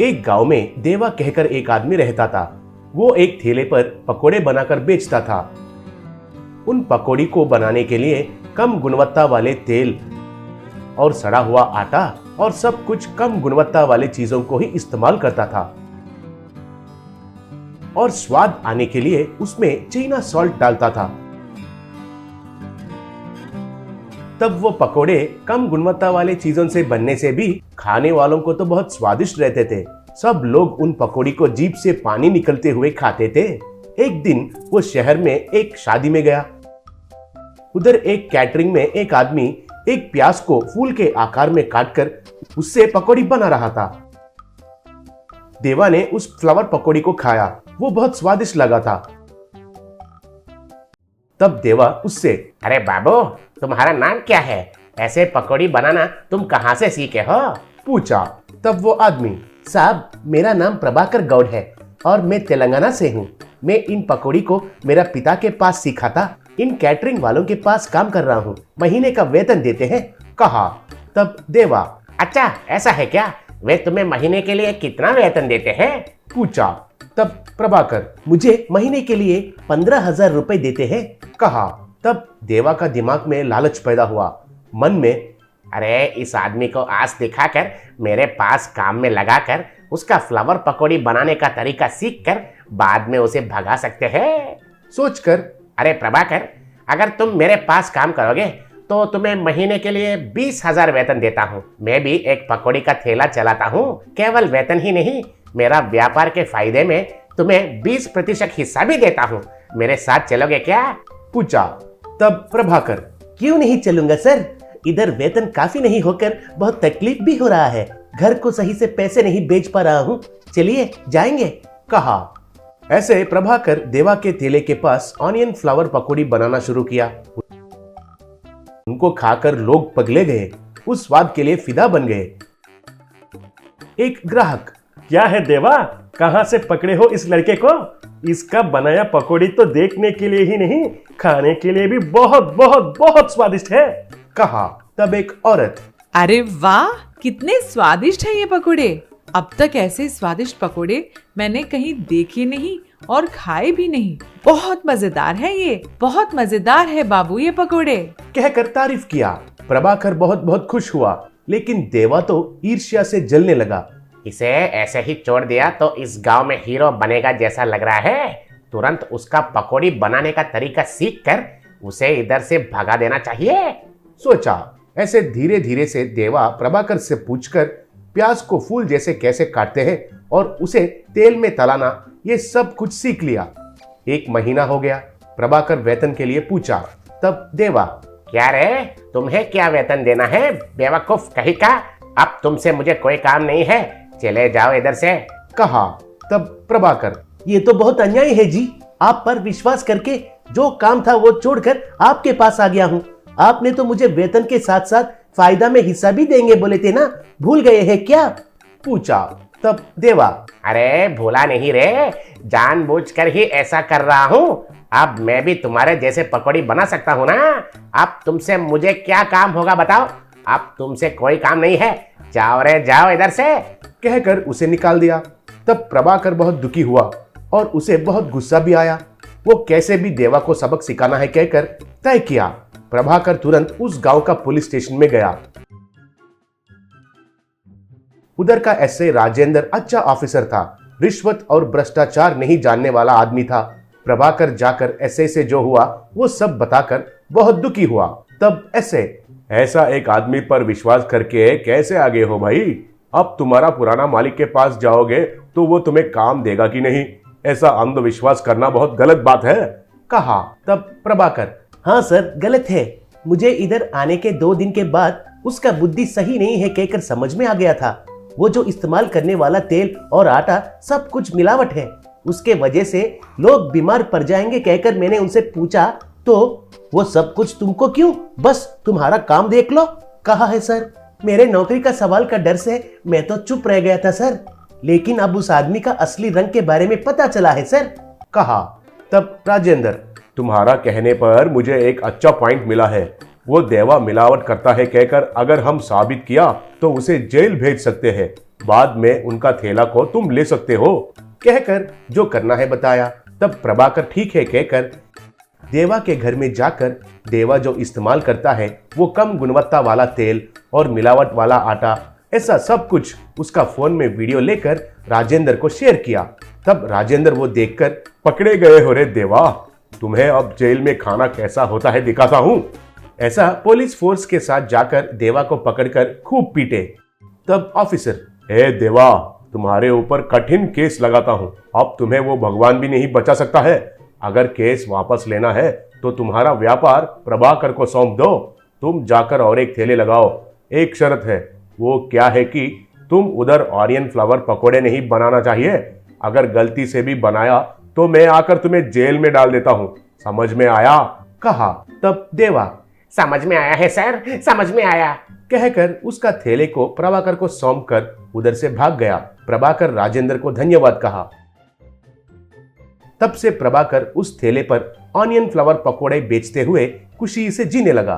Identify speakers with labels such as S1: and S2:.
S1: एक गांव में देवा कहकर एक आदमी रहता था। वो एक ठेले पर पकोड़े बनाकर बेचता था। उन पकोड़ी को बनाने के लिए कम गुणवत्ता वाले तेल और सड़ा हुआ आटा और सब कुछ कम गुणवत्ता वाले चीजों को ही इस्तेमाल करता था। और स्वाद आने के लिए उसमें चीना सॉल्ट डालता था। तब वो पकोड़े कम गुणवत्ता वाले चीजों से बनने से भी खाने वालों को तो बहुत स्वादिष्ट रहते थे। सब लोग उन पकोड़ी को जीभ से पानी निकलते हुए खाते थे। एक दिन वो शहर में एक शादी में गया। उधर एक कैटरिंग में एक आदमी एक प्याज को फूल के आकार में काटकर उससे पकोड़ी बना रहा था। देवा ने उस फ्लावर पकोड़ी को खाया। वो बहुत स्वादिष्ट लगा था। तब देवा उससे,
S2: अरे बाबू, तुम्हारा नाम क्या है? ऐसे पकौड़ी बनाना तुम कहाँ से सीखे हो?
S1: पूछा। तब वो आदमी,
S3: साहब, मेरा नाम प्रभाकर गौड़ है और मैं तेलंगाना से हूँ। मैं इन पकौड़ी को मेरा पिता के पास सीखा था। इन कैटरिंग वालों के पास काम कर रहा हूँ। महीने का वेतन देते हैं,
S1: कहा। तब देवा,
S2: अच्छा ऐसा है क्या? वे तुम्हें महीने के लिए कितना वेतन देते हैं?
S1: पूछा। तब प्रभाकर,
S3: मुझे महीने के लिए 15,000 रुपए देते हैं,
S1: कहा। तब देवा का दिमाग में लालच पैदा हुआ। मन में,
S2: अरे इस आदमी को आज दिखाकर मेरे पास काम में लगाकर उसका फ्लावर पकौड़ी बनाने का तरीका सीखकर बाद में उसे भगा सकते हैं
S1: सोचकर,
S2: अरे प्रभाकर, अगर तुम मेरे पास काम करोगे तो तुम्हें महीने के लिए 20,000 वेतन देता हूँ। मैं भी एक पकौड़ी का ठेला चलाता हूँ। केवल वेतन ही नहीं, मेरा व्यापार के फायदे में तुम्हें 20% हिस्सा भी देता हूँ। मेरे साथ चलोगे क्या?
S1: पूछा। तब प्रभाकर,
S3: क्यों नहीं चलूंगा सर। इधर वेतन काफी नहीं होकर बहुत तकलीफ भी हो रहा है। घर को सही से पैसे नहीं बेच पा रहा हूँ। चलिए जाएंगे,
S1: कहा। ऐसे प्रभाकर देवा के ठेले के पास ऑनियन फ्लावर पकौड़ी बनाना शुरू किया। उनको खाकर लोग पगले गए। उस स्वाद के लिए फिदा बन गए। एक ग्राहक,
S4: क्या है देवा, कहां से पकड़े हो इस लड़के को? इसका बनाया पकौड़ी तो देखने के लिए ही नहीं, खाने के लिए भी बहुत बहुत बहुत स्वादिष्ट है,
S1: कहा। तब एक औरत,
S5: अरे वाह, कितने स्वादिष्ट है ये पकोड़े। अब तक ऐसे स्वादिष्ट पकोड़े मैंने कहीं देखे नहीं और खाए भी नहीं। बहुत मजेदार है ये, बहुत मजेदार है बाबू ये पकोड़े,
S1: कहकर तारीफ किया। प्रभाकर बहुत बहुत खुश हुआ, लेकिन देवा तो ईर्ष्या से जलने लगा।
S2: इसे ऐसे ही छोड़ दिया तो इस गांव में हीरो बनेगा जैसा लग रहा है। तुरंत उसका पकोड़ी बनाने का तरीका सीखकर उसे इधर से भगा देना चाहिए,
S1: सोचा। ऐसे धीरे धीरे से देवा प्रभाकर से पूछकर प्याज को फूल जैसे कैसे काटते हैं और उसे तेल में तलाना, ये सब कुछ सीख लिया। एक महीना हो गया। प्रभाकर वेतन के लिए पूछा। तब देवा,
S2: क्या रे, तुम्हें क्या वेतन देना है बेवकूफ कहीं का? अब तुमसे मुझे कोई काम नहीं है, चले जाओ इधर से,
S1: कहा। तब प्रभाकर,
S3: ये तो बहुत अन्याय है जी। आप पर विश्वास करके जो काम था वो छोड़कर आपके पास आ गया हूँ। आपने तो मुझे वेतन के साथ साथ फायदा में हिस्सा भी देंगे बोले थे ना, भूल गए हैं क्या?
S1: पूछा। तब देवा,
S2: अरे भूला नहीं रे, जानबूझकर ही ऐसा कर रहा हूँ। अब मैं भी तुम्हारे जैसे पकौड़ी बना सकता हूँ ना। अब तुमसे मुझे क्या काम होगा बताओ? अब तुमसे कोई काम नहीं है, जाओ रे जाओ इधर से,
S1: कहकर उसे निकाल दिया। तब प्रभाकर बहुत दुखी हुआ और उसे बहुत गुस्सा भी आया। वो कैसे भी देवा को सबक सिखाना है कहकर तय किया। प्रभाकर तुरंत उस गांव का पुलिस स्टेशन में गया। उधर का एसआई राजेंद्र अच्छा ऑफिसर था। रिश्वत और भ्रष्टाचार नहीं जानने वाला आदमी था। प्रभाकर जाकर एसआई से जो हुआ वो सब बताकर बहुत दुखी हुआ। तब एसआई, ऐसा एक आदमी पर विश्वास करके कैसे आगे हो भाई? अब तुम्हारा पुराना मालिक के पास जाओगे तो वो तुम्हें काम देगा कि नहीं? ऐसा अंधविश्वास करना बहुत गलत बात है, कहा। तब प्रभाकर,
S3: हाँ सर, गलत है। मुझे इधर आने के 2 दिन के बाद उसका बुद्धि सही नहीं है कहकर समझ में आ गया था। वो जो इस्तेमाल करने वाला तेल और आटा सब कुछ मिलावट है। उसके वजह से लोग बीमार पड़ जाएंगे कहकर मैंने उनसे पूछा तो वो सब कुछ तुमको क्यों, बस तुम्हारा काम देख लो, कहा है सर। मेरे नौकरी का सवाल का डर से मैं तो चुप रह गया था सर, लेकिन अब उस आदमी का असली रंग के बारे में पता चला है सर, कहा।
S1: तब राजेंद्र, तुम्हारा कहने पर मुझे एक अच्छा पॉइंट मिला है। वो देवा मिलावट करता है कहकर अगर हम साबित किया तो उसे जेल भेज सकते हैं, बाद में उनका थैला को तुम ले सकते हो, कहकर जो करना है बताया। तब प्रभाकर ठीक है कहकर देवा के घर में जाकर देवा जो इस्तेमाल करता है वो कम गुणवत्ता वाला तेल और मिलावट वाला आटा, ऐसा सब कुछ उसका फोन में वीडियो लेकर राजेंद्र को शेयर किया। तब राजेंद्र वो देखकर पकड़े गए हो रे देवा, तुम्हें अब जेल में खाना कैसा होता है दिखाता हूं, ऐसा पुलिस फोर्स के साथ जाकर देवा को पकड़कर खूब पीटे। तब ऑफिसर, हे देवा, तुम्हारे ऊपर कठिन केस लगाता हूं, अब तुम्हें वो भगवान भी नहीं बचा सकता है। अगर केस वापस लेना है तो तुम्हारा व्यापार प्रभाकर को सौंप दो, तुम जाकर और एक थैले लगाओ। एक शर्त है, वो क्या है कि तुम उधर ऑनियन फ्लावर पकोड़े नहीं बनाना चाहिए, अगर गलती से भी बनाया तो मैं आकर तुम्हें जेल में डाल देता हूं, समझ में आया, कहा। तब देवा,
S2: समझ में आया है सर, समझ में आया,
S1: कहकर उसका थैले को प्रभाकर को सौंप कर उधर से भाग गया। प्रभाकर राजेंद्र को धन्यवाद कहा। तब से प्रभाकर उस थैले पर ऑनियन फ्लावर पकोड़े बेचते हुए खुशी से जीने लगा।